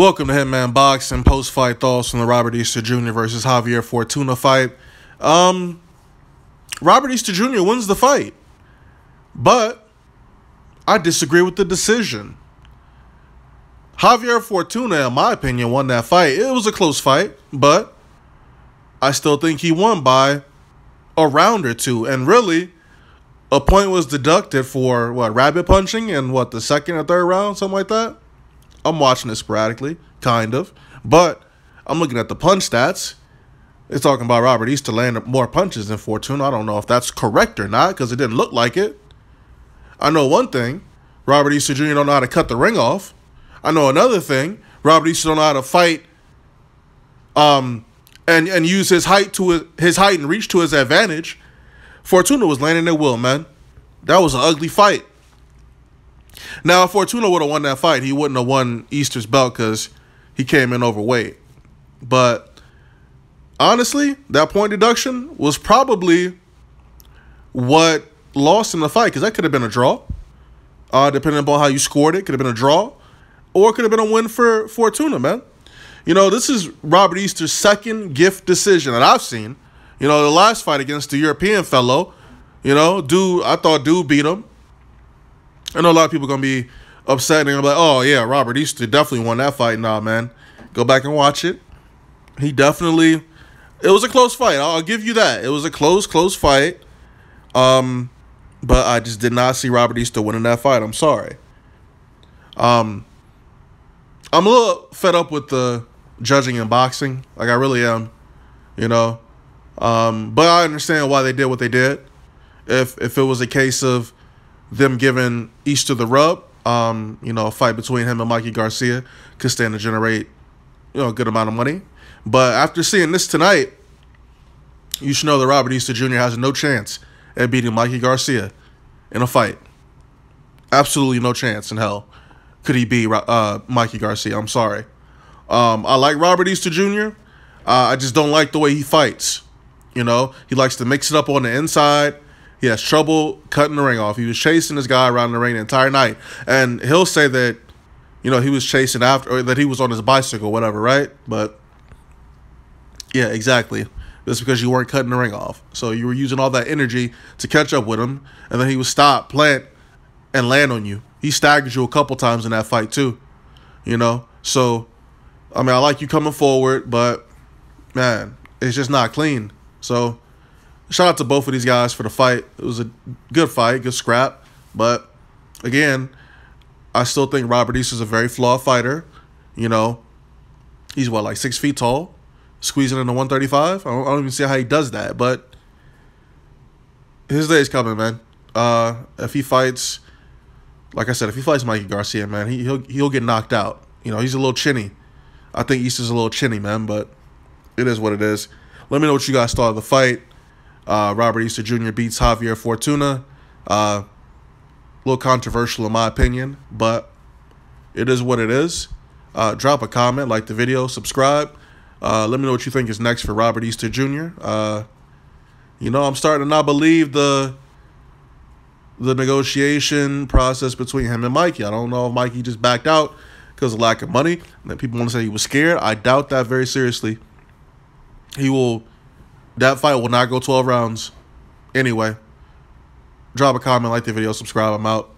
Welcome to Hitman Boxing post-fight thoughts from the Robert Easter Jr. versus Javier Fortuna fight. Robert Easter Jr. wins the fight, but I disagree with the decision. Javier Fortuna, in my opinion, won that fight. It was a close fight, but I still think he won by a round or two. And really, a point was deducted for, rabbit punching in, the second or third round, something like that? I'm watching it sporadically, kind of. But I'm looking at the punch stats. It's talking about Robert Easter landing more punches than Fortuna. I don't know if that's correct or not because it didn't look like it. I know one thing. Robert Easter Jr. don't know how to cut the ring off. I know another thing. Robert Easter don't know how to fight and use his height and reach to his advantage. Fortuna was landing at will, man. That was an ugly fight. Now, if Fortuna would have won that fight, he wouldn't have won Easter's belt because he came in overweight. But honestly, that point deduction was probably what lost in the fight because that could have been a draw. Depending upon how you scored it, could have been a draw. Or it could have been a win for Fortuna, man. You know, this is Robert Easter's second gift decision that I've seen. You know, the last fight against the European fellow, I thought dude beat him. I know a lot of people are going to be upset and they're going to be like, oh, yeah, Robert Easter definitely won that fight. Nah, man. Go back and watch it. It was a close fight. I'll give you that. It was a close fight. But I just did not see Robert Easter winning that fight. I'm sorry. I'm a little fed up with the judging in boxing. Like, I really am, But I understand why they did what they did. If it was a case of them giving Easter the rub, a fight between him and Mikey Garcia could stand to generate, a good amount of money. But after seeing this tonight, you should know that Robert Easter Jr. has no chance at beating Mikey Garcia in a fight. Absolutely no chance in hell could he beat Mikey Garcia. I'm sorry. I like Robert Easter Jr. I just don't like the way he fights. He likes to mix it up on the inside. He has trouble cutting the ring off. He was chasing this guy around the ring the entire night. And he'll say that, he was chasing after, or that he was on his bicycle, whatever, right? But, yeah, exactly. That's because you weren't cutting the ring off. So you were using all that energy to catch up with him. And then he would stop, plant, and land on you. He staggered you a couple times in that fight, too. So, I like you coming forward, but, man, it's just not clean. So, shout out to both of these guys for the fight. It was a good fight, good scrap. But, again, I still think Robert Easter's a very flawed fighter. He's, like 6 feet tall? Squeezing into 135? I don't even see how he does that. But his day's coming, man. If he fights, like I said, if he fights Mikey Garcia, man, he'll get knocked out. He's a little chinny. I think Easter's a little chinny, man, but it is what it is. Let me know what you guys thought of the fight. Robert Easter Jr. beats Javier Fortuna. A little controversial in my opinion, but it is what it is. Drop a comment, like the video, subscribe. Let me know what you think is next for Robert Easter Jr. I'm starting to not believe the negotiation process between him and Mikey. I don't know if Mikey just backed out because of lack of money. And then people want to say he was scared. I doubt that very seriously. That fight will not go 12 rounds. Anyway, drop a comment, like the video, subscribe. I'm out.